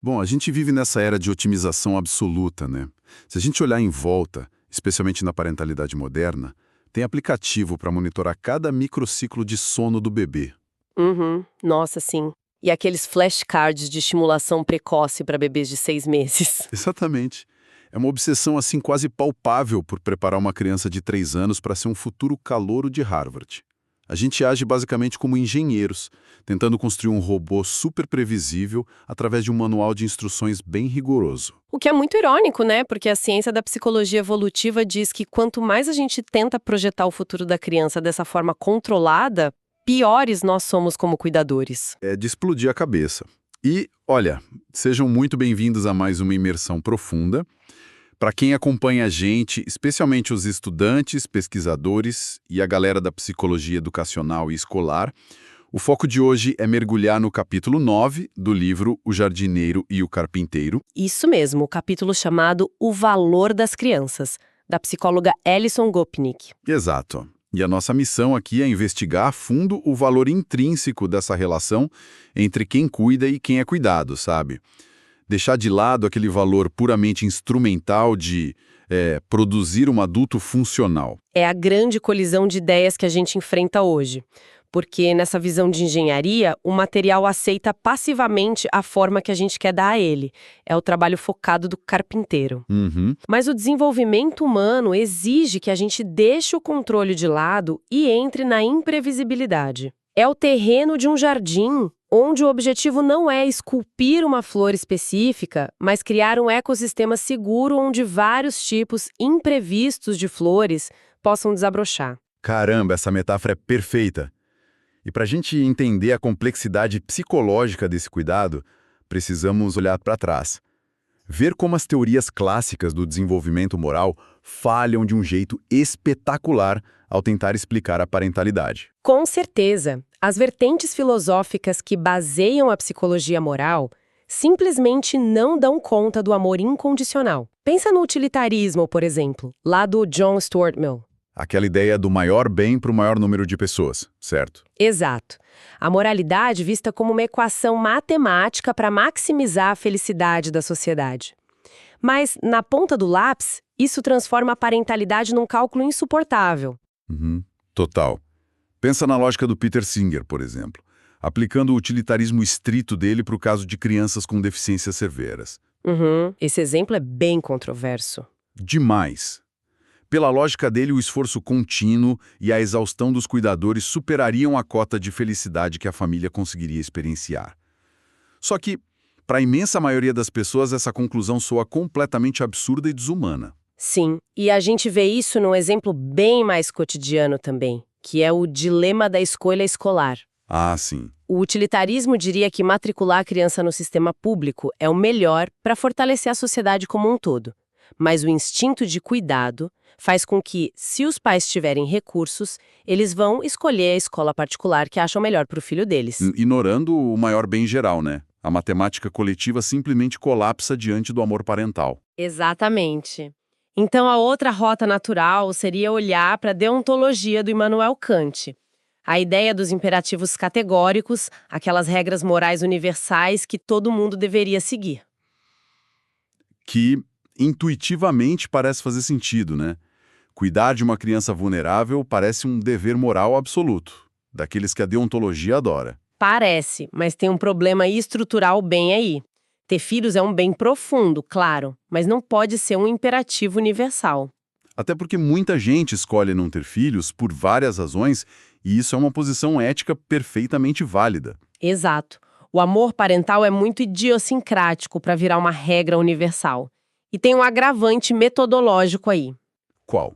Bom, a gente vive nessa era de otimização absoluta, né? Se a gente olhar em volta, especialmente na parentalidade moderna, tem aplicativo para monitorar cada microciclo de sono do bebê. Uhum, nossa, sim. E aqueles flashcards de estimulação precoce para bebês de 6 meses. Exatamente. É uma obsessão assim quase palpável por preparar uma criança de 3 anos para ser um futuro calouro de Harvard. A gente age basicamente como engenheiros, tentando construir um robô super previsível através de um manual de instruções bem rigoroso. O que é muito irônico, né? Porque a ciência da psicologia evolutiva diz que quanto mais a gente tenta projetar o futuro da criança dessa forma controlada, piores nós somos como cuidadores. É de explodir a cabeça. E, olha, sejam muito bem-vindos a mais uma imersão profunda. Para quem acompanha a gente, especialmente os estudantes, pesquisadores e a galera da psicologia educacional e escolar, o foco de hoje é mergulhar no capítulo 9 do livro O Jardineiro e o Carpinteiro. Isso mesmo, o capítulo chamado O Valor das Crianças, da psicóloga Alison Gopnik. Exato. E a nossa missão aqui é investigar a fundo o valor intrínseco dessa relação entre quem cuida e quem é cuidado, sabe? Deixar de lado aquele valor puramente instrumental de produzir um adulto funcional. É a grande colisão de ideias que a gente enfrenta hoje. Porque nessa visão de engenharia, o material aceita passivamente a forma que a gente quer dar a ele. É o trabalho focado do carpinteiro. Uhum. Mas o desenvolvimento humano exige que a gente deixe o controle de lado e entre na imprevisibilidade. É o terreno de um jardim, onde o objetivo não é esculpir uma flor específica, mas criar um ecossistema seguro onde vários tipos imprevistos de flores possam desabrochar. Caramba, essa metáfora é perfeita. E para a gente entender a complexidade psicológica desse cuidado, precisamos olhar para trás. Ver como as teorias clássicas do desenvolvimento moral falham de um jeito espetacular ao tentar explicar a parentalidade. Com certeza, as vertentes filosóficas que baseiam a psicologia moral simplesmente não dão conta do amor incondicional. Pensa no utilitarismo, por exemplo, lá do John Stuart Mill. Aquela ideia do maior bem para o maior número de pessoas, certo? Exato. A moralidade vista como uma equação matemática para maximizar a felicidade da sociedade. Mas, na ponta do lápis, isso transforma a parentalidade num cálculo insuportável. Uhum, total. Pensa na lógica do Peter Singer, por exemplo, aplicando o utilitarismo estrito dele para o caso de crianças com deficiências severas. Esse exemplo é bem controverso. Demais. Pela lógica dele, o esforço contínuo e a exaustão dos cuidadores superariam a cota de felicidade que a família conseguiria experienciar. Só que, para a imensa maioria das pessoas, essa conclusão soa completamente absurda e desumana. Sim, e a gente vê isso num exemplo bem mais cotidiano também, que é o dilema da escolha escolar. Ah, sim. O utilitarismo diria que matricular a criança no sistema público é o melhor para fortalecer a sociedade como um todo. Mas o instinto de cuidado faz com que, se os pais tiverem recursos, eles vão escolher a escola particular que acham melhor para o filho deles. Ignorando o maior bem geral, né? A matemática coletiva simplesmente colapsa diante do amor parental. Exatamente. Então, a outra rota natural seria olhar para a deontologia do Immanuel Kant. A ideia dos imperativos categóricos, aquelas regras morais universais que todo mundo deveria seguir. Que intuitivamente parece fazer sentido, né? Cuidar de uma criança vulnerável parece um dever moral absoluto, daqueles que a deontologia adora. Parece, mas tem um problema estrutural bem aí. Ter filhos é um bem profundo, claro, mas não pode ser um imperativo universal. Até porque muita gente escolhe não ter filhos por várias razões, e isso é uma posição ética perfeitamente válida. Exato. O amor parental é muito idiosincrático para virar uma regra universal. E tem um agravante metodológico aí. Qual?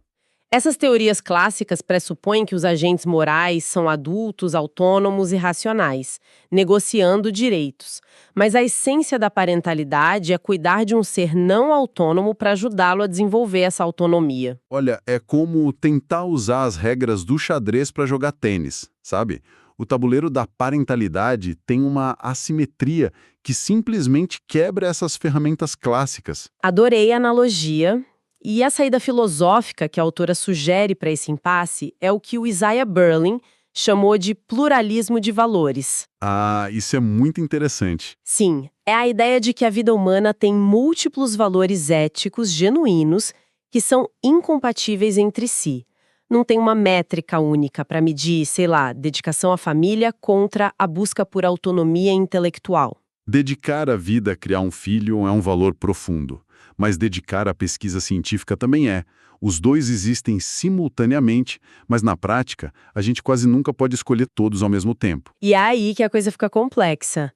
Essas teorias clássicas pressupõem que os agentes morais são adultos, autônomos e racionais, negociando direitos. Mas a essência da parentalidade é cuidar de um ser não autônomo para ajudá-lo a desenvolver essa autonomia. Olha, é como tentar usar as regras do xadrez para jogar tênis, sabe? O tabuleiro da parentalidade tem uma assimetria que simplesmente quebra essas ferramentas clássicas. Adorei a analogia. E a saída filosófica que a autora sugere para esse impasse é o que o Isaiah Berlin chamou de pluralismo de valores. Ah, isso é muito interessante. Sim, é a ideia de que a vida humana tem múltiplos valores éticos genuínos que são incompatíveis entre si. Não tem uma métrica única para medir, sei lá, dedicação à família contra a busca por autonomia intelectual. Dedicar a vida a criar um filho é um valor profundo, mas dedicar à pesquisa científica também é. Os dois existem simultaneamente, mas na prática, a gente quase nunca pode escolher todos ao mesmo tempo. E é aí que a coisa fica complexa.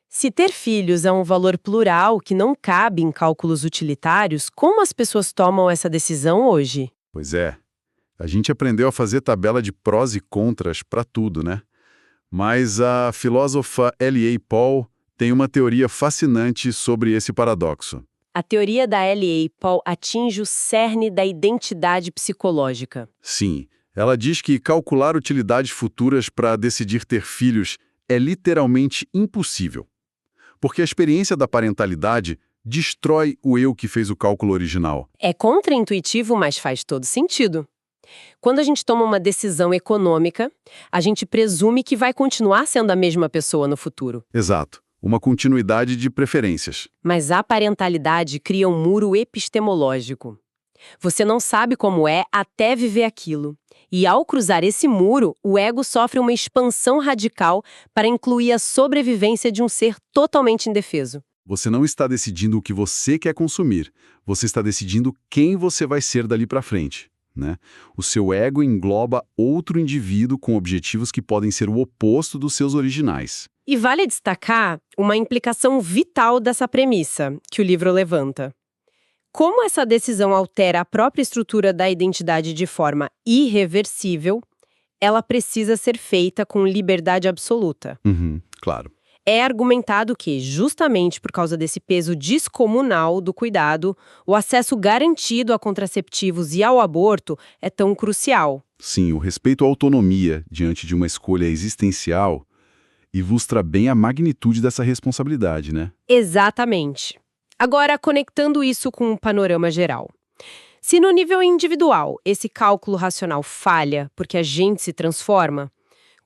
Se ter filhos é um valor plural que não cabe em cálculos utilitários, como as pessoas tomam essa decisão hoje? Pois é, a gente aprendeu a fazer tabela de prós e contras para tudo, né? Mas a filósofa L.A. Paul tem uma teoria fascinante sobre esse paradoxo. A teoria da L.A. Paul atinge o cerne da identidade psicológica. Sim, ela diz que calcular utilidades futuras para decidir ter filhos é literalmente impossível. Porque a experiência da parentalidade destrói o eu que fez o cálculo original. É contraintuitivo, mas faz todo sentido. Quando a gente toma uma decisão econômica, a gente presume que vai continuar sendo a mesma pessoa no futuro. Exato. Uma continuidade de preferências. Mas a parentalidade cria um muro epistemológico. Você não sabe como é até viver aquilo. E ao cruzar esse muro, o ego sofre uma expansão radical para incluir a sobrevivência de um ser totalmente indefeso. Você não está decidindo o que você quer consumir. Você está decidindo quem você vai ser dali para frente, né? O seu ego engloba outro indivíduo com objetivos que podem ser o oposto dos seus originais. E vale destacar uma implicação vital dessa premissa que o livro levanta. Como essa decisão altera a própria estrutura da identidade de forma irreversível, ela precisa ser feita com liberdade absoluta. Claro. É argumentado que, justamente por causa desse peso descomunal do cuidado, o acesso garantido a contraceptivos e ao aborto é tão crucial. Sim, o respeito à autonomia diante de uma escolha existencial ilustra bem a magnitude dessa responsabilidade, né? Exatamente. Agora, conectando isso com um panorama geral. Se no nível individual esse cálculo racional falha porque a gente se transforma,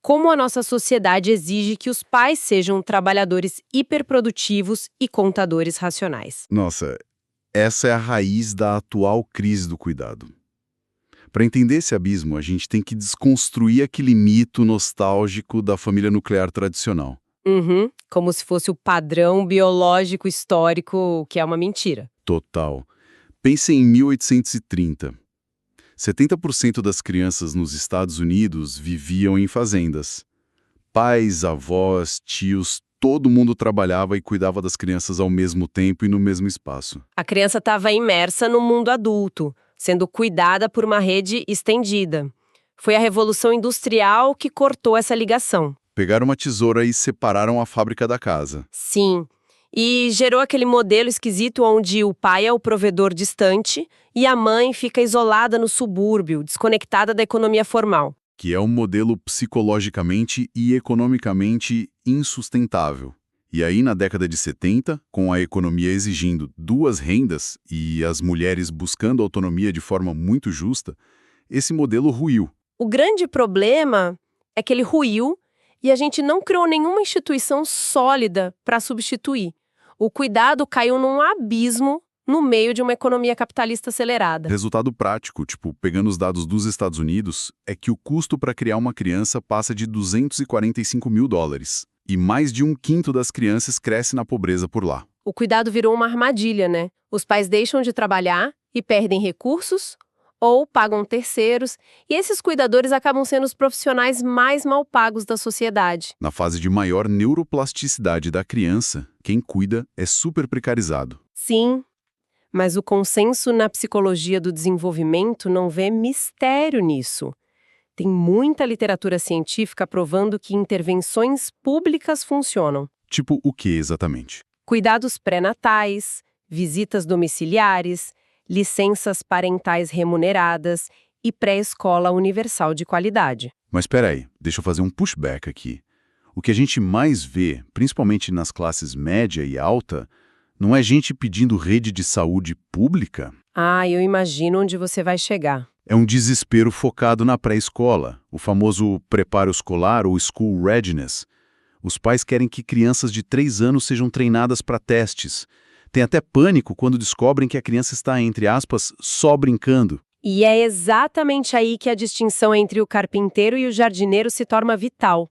como a nossa sociedade exige que os pais sejam trabalhadores hiperprodutivos e contadores racionais? Nossa, essa é a raiz da atual crise do cuidado. Para entender esse abismo, a gente tem que desconstruir aquele mito nostálgico da família nuclear tradicional. Como se fosse o padrão biológico histórico, que é uma mentira. Total. Pense em 1830. 70% das crianças nos Estados Unidos viviam em fazendas. Pais, avós, tios, todo mundo trabalhava e cuidava das crianças ao mesmo tempo e no mesmo espaço. A criança estava imersa no mundo adulto, sendo cuidada por uma rede estendida. Foi a Revolução Industrial que cortou essa ligação. Pegaram uma tesoura e separaram a fábrica da casa. Sim, e gerou aquele modelo esquisito onde o pai é o provedor distante e a mãe fica isolada no subúrbio, desconectada da economia formal. Que é um modelo psicologicamente e economicamente insustentável. E aí, na década de 70, com a economia exigindo duas rendas e as mulheres buscando autonomia de forma muito justa, esse modelo ruiu. O grande problema é que ele ruiu e a gente não criou nenhuma instituição sólida para substituir. O cuidado caiu num abismo no meio de uma economia capitalista acelerada. Resultado prático, pegando os dados dos Estados Unidos, é que o custo para criar uma criança passa de $245 mil. E mais de 1/5 das crianças cresce na pobreza por lá. O cuidado virou uma armadilha, né? Os pais deixam de trabalhar e perdem recursos ou pagam terceiros, e esses cuidadores acabam sendo os profissionais mais mal pagos da sociedade. Na fase de maior neuroplasticidade da criança, quem cuida é super precarizado. Sim, mas o consenso na psicologia do desenvolvimento não vê mistério nisso. Tem muita literatura científica provando que intervenções públicas funcionam. Tipo o que exatamente? Cuidados pré-natais, visitas domiciliares, licenças parentais remuneradas e pré-escola universal de qualidade. Mas espera aí, deixa eu fazer um pushback aqui. O que a gente mais vê, principalmente nas classes média e alta, não é gente pedindo rede de saúde pública? Ah, eu imagino onde você vai chegar. É um desespero focado na pré-escola, o famoso preparo escolar ou school readiness. Os pais querem que crianças de 3 anos sejam treinadas para testes. Tem até pânico quando descobrem que a criança está, entre aspas, só brincando. E é exatamente aí que a distinção entre o carpinteiro e o jardineiro se torna vital.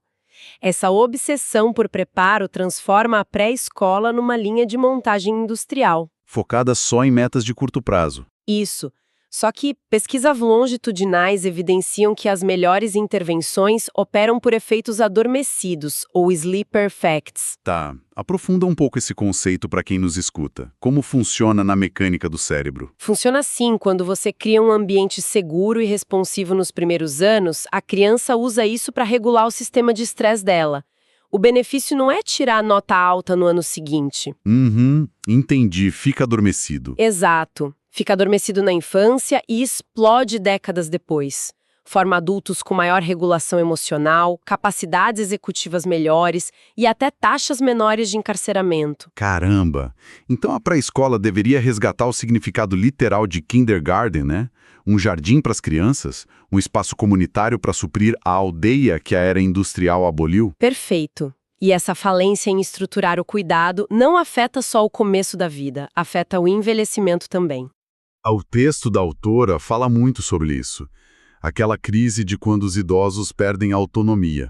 Essa obsessão por preparo transforma a pré-escola numa linha de montagem industrial. Focada só em metas de curto prazo. Isso. Só que pesquisas longitudinais evidenciam que as melhores intervenções operam por efeitos adormecidos, ou sleeper effects. Tá, aprofunda um pouco esse conceito para quem nos escuta. Como funciona na mecânica do cérebro? Funciona assim: quando você cria um ambiente seguro e responsivo nos primeiros anos, a criança usa isso para regular o sistema de estresse dela. O benefício não é tirar a nota alta no ano seguinte. Entendi, fica adormecido. Exato. Fica adormecido na infância e explode décadas depois. Forma adultos com maior regulação emocional, capacidades executivas melhores e até taxas menores de encarceramento. Caramba! Então a pré-escola deveria resgatar o significado literal de kindergarten, né? Um jardim para as crianças, um espaço comunitário para suprir a aldeia que a era industrial aboliu? Perfeito. E essa falência em estruturar o cuidado não afeta só o começo da vida, afeta o envelhecimento também. O texto da autora fala muito sobre isso. Aquela crise de quando os idosos perdem a autonomia.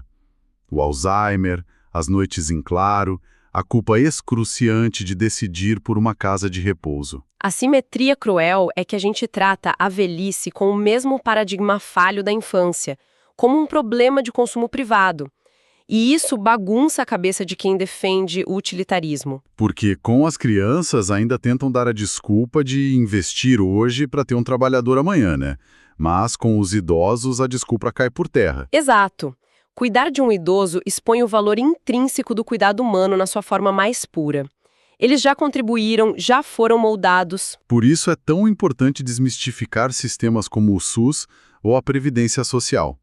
O Alzheimer, as noites em claro, a culpa excruciante de decidir por uma casa de repouso. A simetria cruel é que a gente trata a velhice com o mesmo paradigma falho da infância, como um problema de consumo privado. E isso bagunça a cabeça de quem defende o utilitarismo. Porque com as crianças ainda tentam dar a desculpa de investir hoje para ter um trabalhador amanhã, né? Mas com os idosos a desculpa cai por terra. Exato. Cuidar de um idoso expõe o valor intrínseco do cuidado humano na sua forma mais pura. Eles já contribuíram, já foram moldados. Por isso é tão importante desmistificar sistemas como o SUS ou a Previdência Social.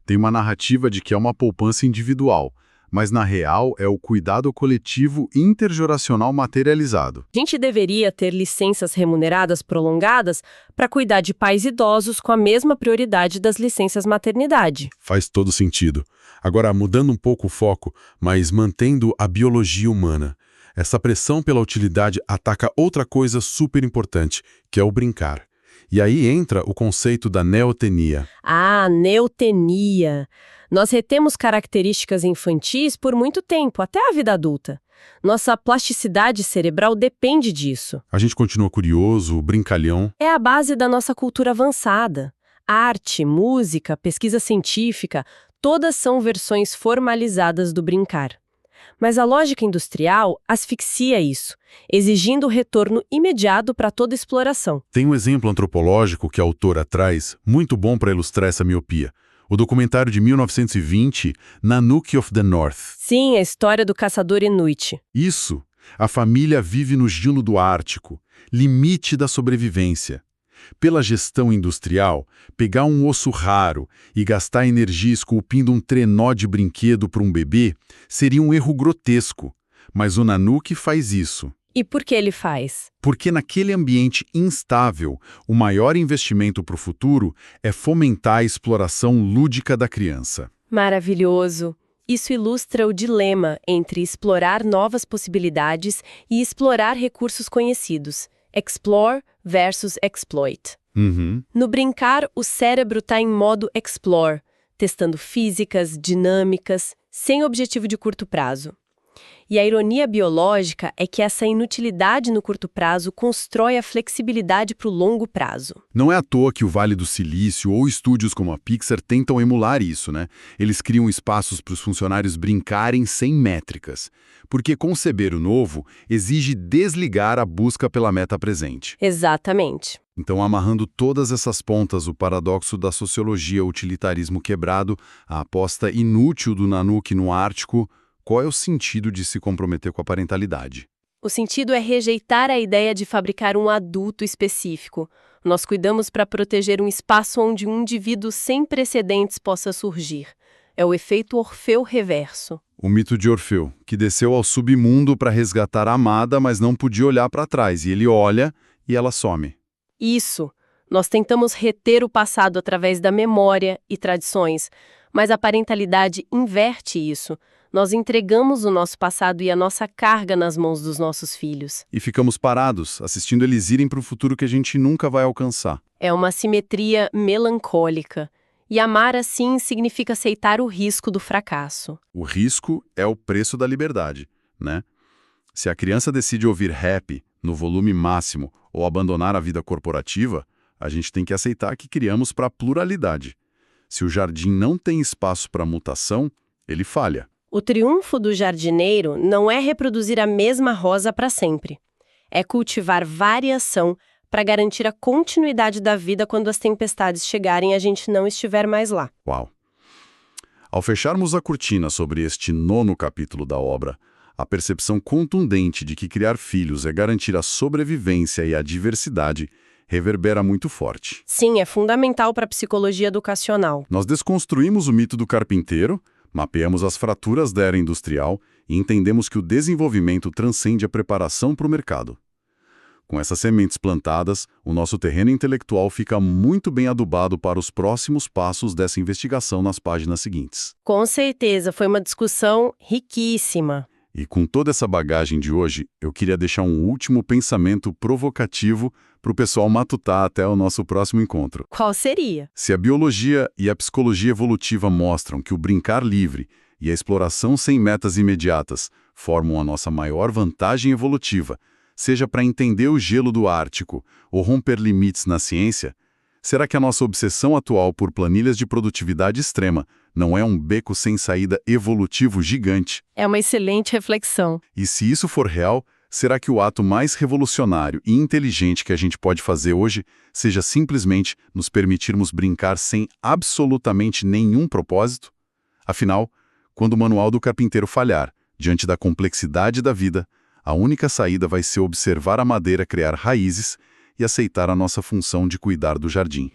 Tem uma narrativa de que é uma poupança individual, mas na real é o cuidado coletivo intergeracional materializado. A gente deveria ter licenças remuneradas prolongadas para cuidar de pais idosos com a mesma prioridade das licenças maternidade. Faz todo sentido. Agora, mudando um pouco o foco, mas mantendo a biologia humana. Essa pressão pela utilidade ataca outra coisa super importante, que é o brincar. E aí entra o conceito da neotenia. Ah, neotenia. Nós retemos características infantis por muito tempo, até a vida adulta. Nossa plasticidade cerebral depende disso. A gente continua curioso, brincalhão. É a base da nossa cultura avançada. Arte, música, pesquisa científica, todas são versões formalizadas do brincar. Mas a lógica industrial asfixia isso, exigindo o retorno imediato para toda exploração. Tem um exemplo antropológico que a autora traz, muito bom para ilustrar essa miopia. O documentário de 1920, Nanook of the North. Sim, a história do caçador Inuit. Isso. A família vive no gelo do Ártico, limite da sobrevivência. Pela gestão industrial, pegar um osso raro e gastar energia esculpindo um trenó de brinquedo para um bebê seria um erro grotesco. Mas o Nanook faz isso. E por que ele faz? Porque naquele ambiente instável, o maior investimento para o futuro é fomentar a exploração lúdica da criança. Maravilhoso! Isso ilustra o dilema entre explorar novas possibilidades e explorar recursos conhecidos. Explore versus exploit. No brincar, o cérebro está em modo explore, testando físicas, dinâmicas, sem objetivo de curto prazo. E a ironia biológica é que essa inutilidade no curto prazo constrói a flexibilidade para o longo prazo. Não é à toa que o Vale do Silício ou estúdios como a Pixar tentam emular isso, né? Eles criam espaços para os funcionários brincarem sem métricas. Porque conceber o novo exige desligar a busca pela meta presente. Exatamente. Então, amarrando todas essas pontas, o paradoxo da sociologia, o utilitarismo quebrado, a aposta inútil do Nanook no Ártico, qual é o sentido de se comprometer com a parentalidade? O sentido é rejeitar a ideia de fabricar um adulto específico. Nós cuidamos para proteger um espaço onde um indivíduo sem precedentes possa surgir. É o efeito Orfeu reverso. O mito de Orfeu, que desceu ao submundo para resgatar a amada, mas não podia olhar para trás. E ele olha e ela some. Isso. Nós tentamos reter o passado através da memória e tradições, mas a parentalidade inverte isso. Nós entregamos o nosso passado e a nossa carga nas mãos dos nossos filhos. E ficamos parados, assistindo eles irem para o futuro que a gente nunca vai alcançar. É uma simetria melancólica. E amar assim significa aceitar o risco do fracasso. O risco é o preço da liberdade, né? Se a criança decide ouvir rap no volume máximo ou abandonar a vida corporativa, a gente tem que aceitar que criamos para a pluralidade. Se o jardim não tem espaço para mutação, ele falha. O triunfo do jardineiro não é reproduzir a mesma rosa para sempre. É cultivar variação para garantir a continuidade da vida quando as tempestades chegarem e a gente não estiver mais lá. Uau! Ao fecharmos a cortina sobre este 9º capítulo da obra, a percepção contundente de que criar filhos é garantir a sobrevivência e a diversidade reverbera muito forte. Sim, é fundamental para a psicologia educacional. Nós desconstruímos o mito do carpinteiro, mapeamos as fraturas da era industrial e entendemos que o desenvolvimento transcende a preparação para o mercado. Com essas sementes plantadas, o nosso terreno intelectual fica muito bem adubado para os próximos passos dessa investigação nas páginas seguintes. Com certeza, foi uma discussão riquíssima. E com toda essa bagagem de hoje, eu queria deixar um último pensamento provocativo para o pessoal matutar até o nosso próximo encontro. Qual seria? Se a biologia e a psicologia evolutiva mostram que o brincar livre e a exploração sem metas imediatas formam a nossa maior vantagem evolutiva, seja para entender o gelo do Ártico ou romper limites na ciência, será que a nossa obsessão atual por planilhas de produtividade extrema não é um beco sem saída evolutivo gigante? É uma excelente reflexão. E se isso for real, será que o ato mais revolucionário e inteligente que a gente pode fazer hoje seja simplesmente nos permitirmos brincar sem absolutamente nenhum propósito? Afinal, quando o manual do carpinteiro falhar, diante da complexidade da vida, a única saída vai ser observar a madeira criar raízes e aceitar a nossa função de cuidar do jardim.